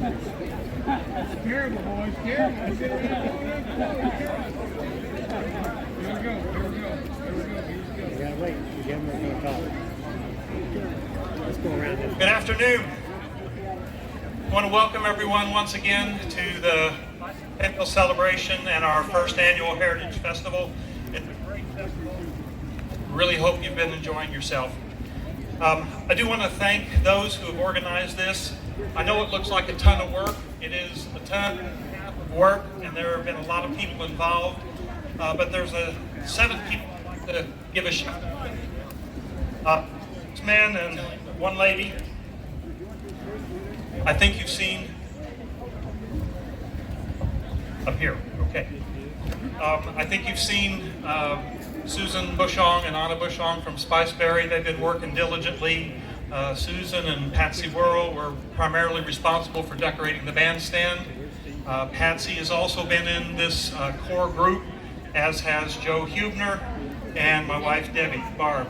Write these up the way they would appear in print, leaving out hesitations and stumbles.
Terrible, boys. Terrible. I said, here we go. You gotta wait. You get them to talk. Let's go around this. Good afternoon. I want to welcome everyone once again to the Centennial Celebration and our first annual Heritage Festival. It's a great festival. Really hope you've been enjoying yourself. I do want to thank those who have organized this. I know it looks like a ton of work. It is a ton and a half of work, and there have been a lot of people involved. But there's 7 people I'd like to give a shout out. 6 men and 1 lady. I think you've seen up here. Okay. I think you've seen Susan Bushong and Anna Bushong from Spiceberry. They've been working diligently. Susan and Patsy Worrell were primarily responsible for decorating the bandstand. Patsy has also been in this core group, as has Joe Hubner and my wife Debbie, Barb.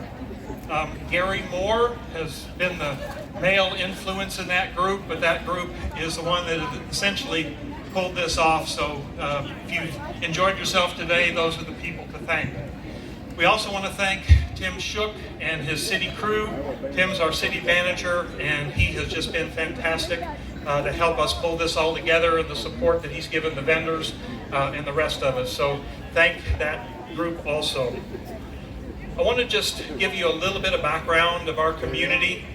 Gary Moore has been the male influence in that group, but that group is the one that essentially pulled this off. So if you've enjoyed yourself today, those are the people to thank. We also want to thank Tim Shook and his city crew. Tim's our city manager, and he has just been fantastic to help us pull this all together, and the support that he's given the vendors and the rest of us. So thank that group also. I want to just give you a little bit of background of our community.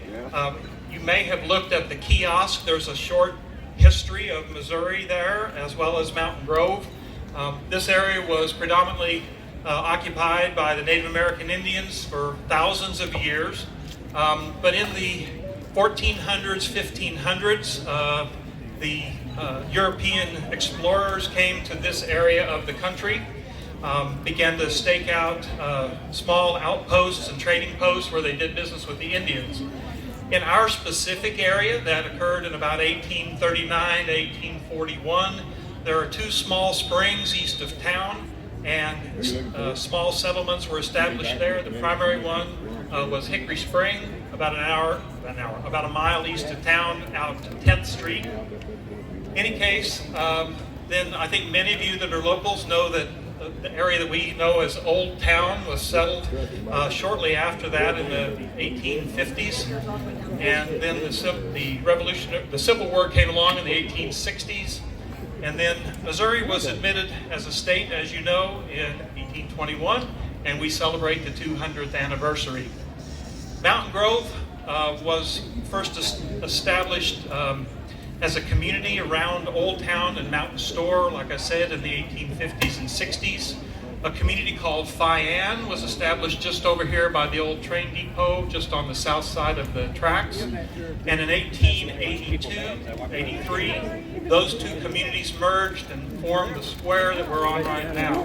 You may have looked at the kiosk. There's a short history of Missouri there, as well as Mountain Grove. This area was predominantly occupied by the Native American Indians for thousands of years. But in the 1400s, 1500s, the European explorers came to this area of the country, began to stake out small outposts and trading posts where they did business with the Indians. In our specific area, that occurred in about 1839 to 1841, there are 2 small springs east of town, and small settlements were established there. The primary one was Hickory Spring, about a mile east of town, out to 10th Street. In any case, then I think many of you that are locals know that the area that we know as Old Town was settled shortly after that in the 1850s, and then the Civil War came along in the 1860s. And then Missouri was admitted as a state, as you know, in 1821, and we celebrate the 200th anniversary. Mountain Grove was first established as a community around Old Town and Mountain Store, like I said, in the 1850s and 60s. A community called Fian was established just over here by the old train depot, just on the south side of the tracks. And in 1882, 83, those 2 communities merged and formed the square that we're on right now.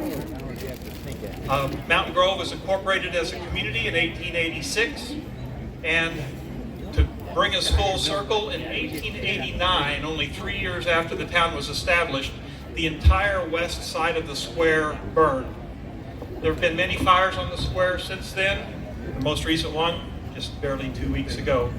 Mountain Grove was incorporated as a community in 1886, and to bring us full circle, in 1889, only 3 years after the town was established, the entire west side of the square burned. There have been many fires on the square since then. The most recent one, just barely 2 weeks ago.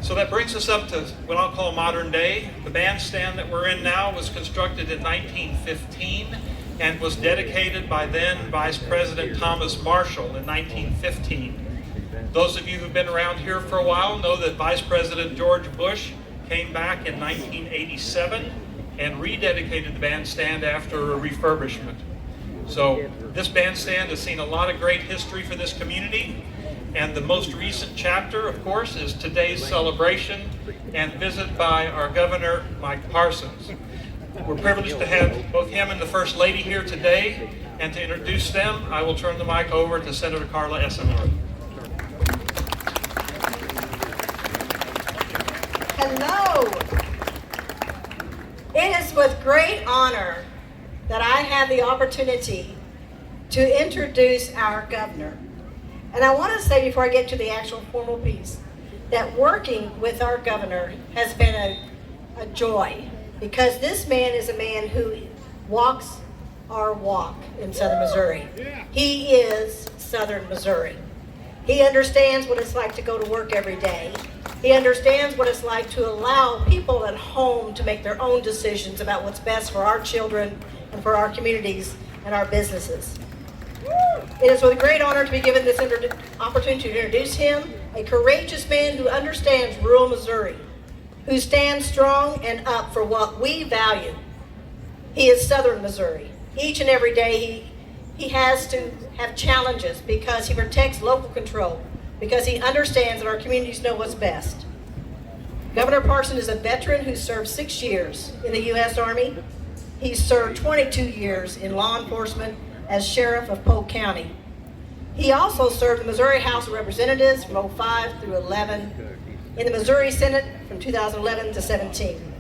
So that brings us up to what I'll call modern day. The bandstand that we're in now was constructed in 1915 and was dedicated by then Vice President Thomas Marshall in 1915. Those of you who've been around here for a while know that Vice President George Bush came back in 1987 and rededicated the bandstand after a refurbishment. So this bandstand has seen a lot of great history for this community, and the most recent chapter, of course, is today's celebration and visit by our Governor, Mike Parsons. We're privileged to have both him and the First Lady here today, and to introduce them, I will turn the mic over to Senator Carla Essenor. Hello. It is with great honor that I have the opportunity to introduce our governor. And I want to say before I get to the actual formal piece, that working with our governor has been a joy, because this man is a man who walks our walk in Southern Missouri. He is Southern Missouri. He understands what it's like to go to work every day. He understands what it's like to allow people at home to make their own decisions about what's best for our children and for our communities and our businesses. It is with great honor to be given this opportunity to introduce him, a courageous man who understands rural Missouri, who stands strong and up for what we value. He is Southern Missouri. Each and every day he has to have challenges because he protects local control, because he understands that our communities know what's best. Governor Parson is a veteran who served 6 years in the U.S. Army. He served 22 years in law enforcement as sheriff of Polk County. He also served the Missouri House of Representatives from 05 through 11, in the Missouri Senate from 2011 to 17,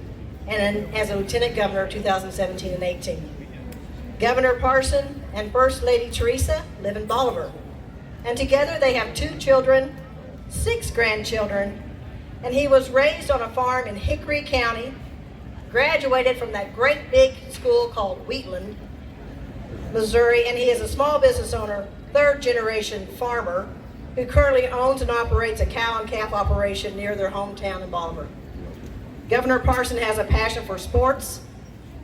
and as a lieutenant governor 2017 and 18. Governor Parson and First Lady Teresa live in Bolivar, and together they have 2 children, 6 grandchildren, and he was raised on a farm in Hickory County, graduated from that great big school called Wheatland, Missouri, and he is a small business owner, 3rd generation farmer, who currently owns and operates a cow and calf operation near their hometown in Bolivar. Governor Parson has a passion for sports,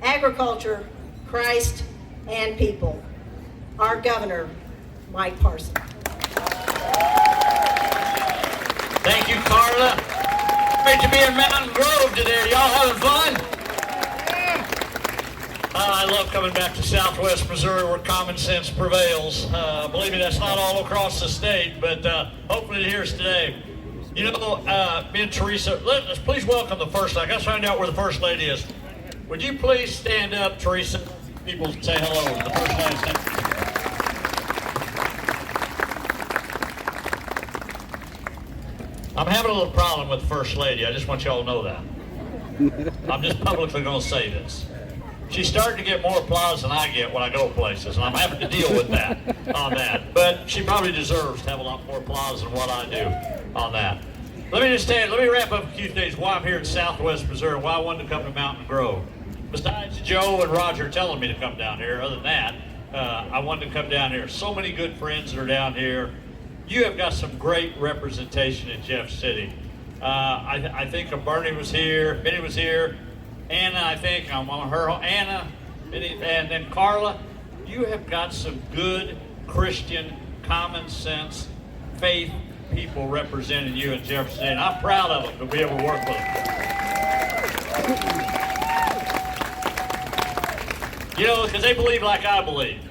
agriculture, Christ, and people. Our governor, Mike Parson. Thank you, Carla. Great to be in Mountain Grove today. Y'all having fun? I love coming back to Southwest Missouri where common sense prevails. Believe me, that's not all across the state, but hopefully it here's today. You know, me and Teresa, let's please welcome the First Lady. I got to find out where the First Lady is. Would you please stand up, Teresa? People say hello to the First Lady. I'm having a little problem with the First Lady. I just want y'all to know that. I'm just publicly going to say this. She's starting to get more applause than I get when I go places, and I'm having to deal with that on that. But she probably deserves to have a lot more applause than what I do on that. Let me wrap up a few things why I'm here in Southwest Missouri, why I wanted to come to Mountain Grove. Besides Joe and Roger telling me to come down here, other than that, I wanted to come down here. So many good friends that are down here. You have got some great representation in Jeff City. I think Bernie was here, Benny was here, Anna, I think, I'm on her, Anna, and then Carla. You have got some good Christian, common sense, faith people representing you in Jefferson, and I'm proud of them to be able to work with them. You know, because they believe like I believe.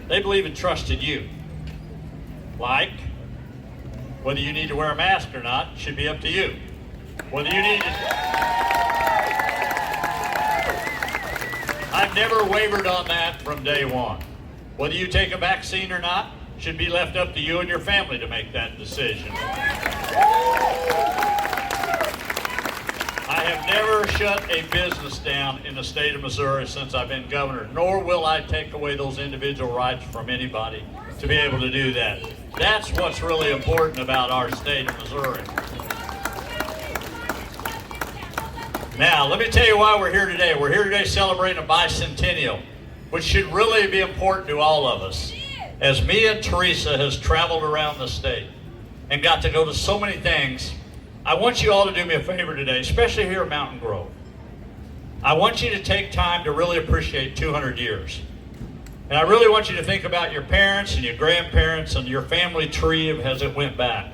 They believe and trust in you. Like, whether you need to wear a mask or not should be up to you. Whether you need to... I've never wavered on that from day one. Whether you take a vaccine or not should be left up to you and your family to make that decision. I have never shut a business down in the state of Missouri since I've been governor, nor will I take away those individual rights from anybody to be able to do that. That's what's really important about our state of Missouri. Now, let me tell you why we're here today. We're here today celebrating a bicentennial, which should really be important to all of us. As me and Teresa has traveled around the state and got to go to so many things, I want you all to do me a favor today, especially here at Mountain Grove. I want you to take time to really appreciate 200 years. And I really want you to think about your parents and your grandparents and your family tree as it went back.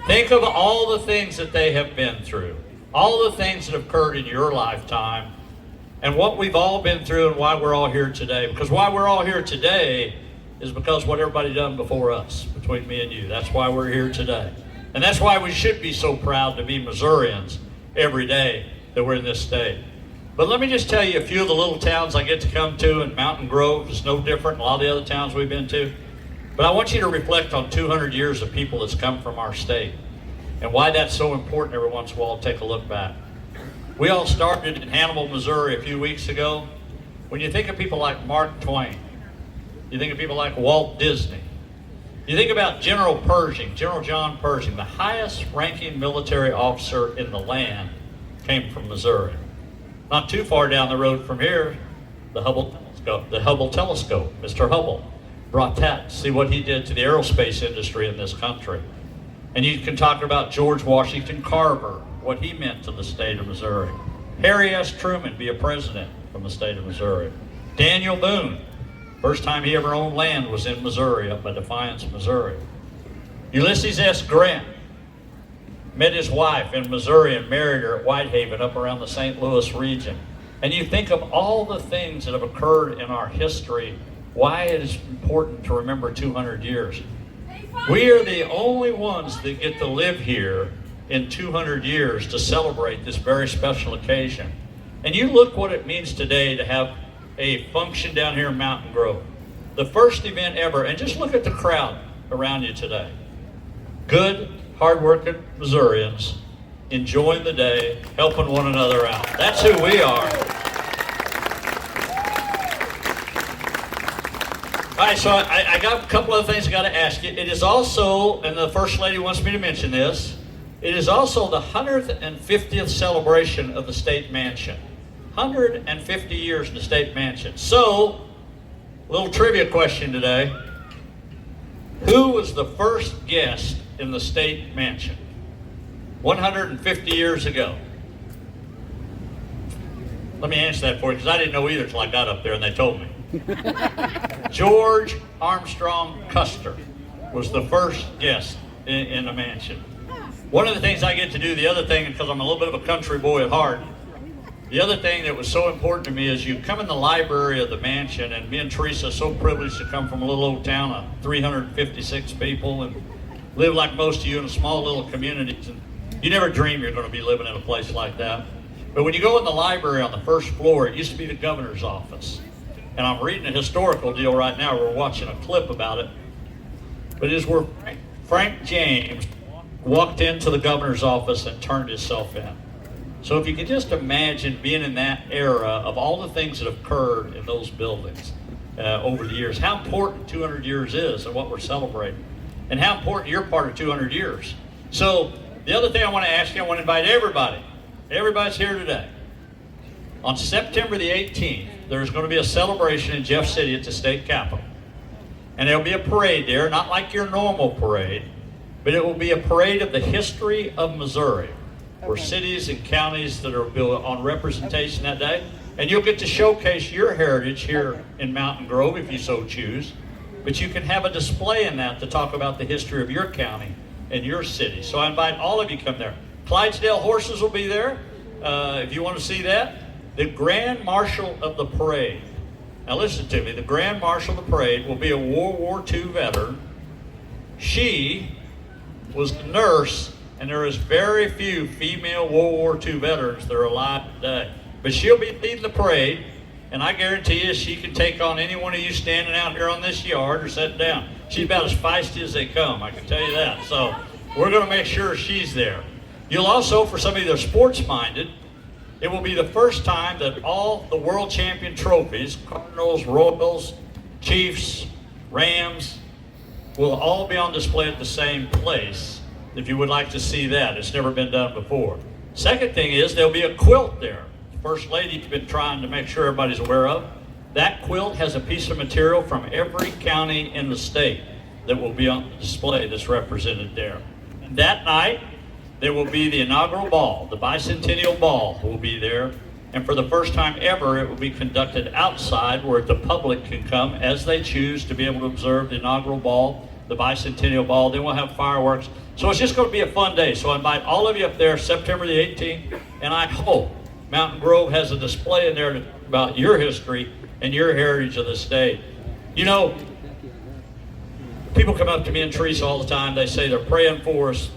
Think of all the things that they have been through, all the things that have occurred in your lifetime, and what we've all been through and why we're all here today. Because why we're all here today is because what everybody done before us, between me and you. That's why we're here today. And that's why we should be so proud to be Missourians every day that we're in this state. But let me just tell you a few of the little towns I get to come to, and Mountain Grove is no different than a lot of the other towns we've been to. But I want you to reflect on 200 years of people that's come from our state and why that's so important every once in a while to take a look back. We all started in Hannibal, Missouri a few weeks ago. When you think of people like Mark Twain, you think of people like Walt Disney, you think about General Pershing, General John Pershing, the highest ranking military officer in the land came from Missouri. Not too far down the road from here, the Hubble telescope, Mr. Hubble, brought that. See what he did to the aerospace industry in this country. And you can talk about George Washington Carver, what he meant to the state of Missouri. Harry S. Truman, be a president from the state of Missouri. Daniel Boone, first time he ever owned land was in Missouri, up by Defiance, Missouri. Ulysses S. Grant met his wife in Missouri and married her at Whitehaven up around the St. Louis region. And you think of all the things that have occurred in our history, why it is important to remember 200 years. We are the only ones that get to live here in 200 years to celebrate this very special occasion. And you look what it means today to have a function down here in Mountain Grove. The first event ever, and just look at the crowd around you today. Good, hard-working Missourians enjoying the day, helping one another out. That's who we are. All right, so I got a couple of things I got to ask you. It is also, and the First Lady wants me to mention this, it is also the 150th celebration of the State Mansion. 150 years in the State Mansion. So, a little trivia question today. Who was the first guest in the State Mansion 150 years ago? Let me answer that for you, because I didn't know either until I got up there and they told me. George Armstrong Custer was the first guest in the mansion. One of the things I get to do, the other thing, because I'm a little bit of a country boy at heart, the other thing that was so important to me is you come in the library of the mansion, and me and Teresa are so privileged to come from a little old town of 356 people and live like most of you in small little communities. And you never dream you're going to be living in a place like that. But when you go in the library on the first floor, it used to be the governor's office. And I'm reading a historical deal right now. We're watching a clip about it. But it is where Frank James walked into the governor's office and turned himself in. So if you can just imagine being in that era of all the things that have occurred in those buildings over the years, how important 200 years is and what we're celebrating, and how important you're part of 200 years. So the other thing I want to ask you, I want to invite everybody. Everybody's here today. On September the 18th, there's going to be a celebration in Jeff City at the state capitol. And there'll be a parade there, not like your normal parade, but it will be a parade of the history of Missouri, where cities and counties that are built on representation that day. And you'll get to showcase your heritage here in Mountain Grove if you so choose. But you can have a display in that to talk about the history of your county and your city. So I invite all of you to come there. Clydesdale horses will be there if you want to see that. The Grand Marshal of the parade. Now listen to me. The Grand Marshal of the parade will be a World War II veteran. She was a nurse, and there is very few female World War II veterans that are alive today. But she'll be leading the parade, and I guarantee you she can take on any one of you standing out here on this yard or sitting down. She's about as feisty as they come, I can tell you that. So we're going to make sure she's there. You'll also, for some of you that are sports-minded, it will be the first time that all the world champion trophies, Cardinals, Royals, Chiefs, Rams, will all be on display at the same place. If you would like to see that, it's never been done before. Second thing is there'll be a quilt there. The First Lady's been trying to make sure everybody's aware of. That quilt has a piece of material from every county in the state that will be on display that's represented there. And that night, there will be the Inaugural Ball. The Bicentennial Ball will be there. And for the first time ever, it will be conducted outside where the public can come as they choose to be able to observe the Inaugural Ball, the Bicentennial Ball. Then we'll have fireworks. So it's just going to be a fun day. So I invite all of you up there September the 18th. And I hope Mountain Grove has a display in there about your history and your heritage of the state. You know, people come up to me and Teresa all the time. They say they're praying for us.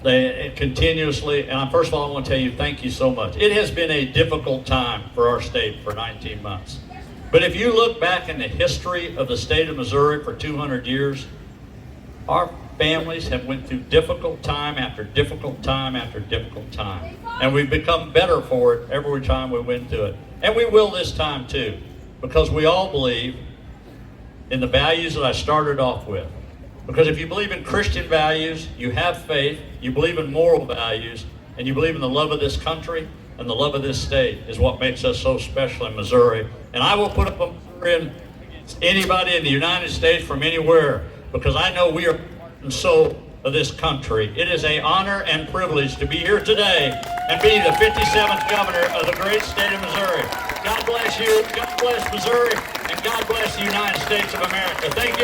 They continuously, and first of all, I want to tell you, thank you so much. It has been a difficult time for our state for 19 months. But if you look back in the history of the state of Missouri for 200 years, our families have went through difficult time after difficult time after difficult time. And we've become better for it every time we went through it. And we will this time too, because we all believe in the values that I started off with. Because if you believe in Christian values, you have faith, you believe in moral values, and you believe in the love of this country and the love of this state is what makes us so special in Missouri. And I will put up a Missouri against anybody in the United States from anywhere, because I know we are so of this country. It is an honor and privilege to be here today and be the 57th governor of the great state of Missouri. God bless you, God bless Missouri, and God bless the United States of America. Thank you.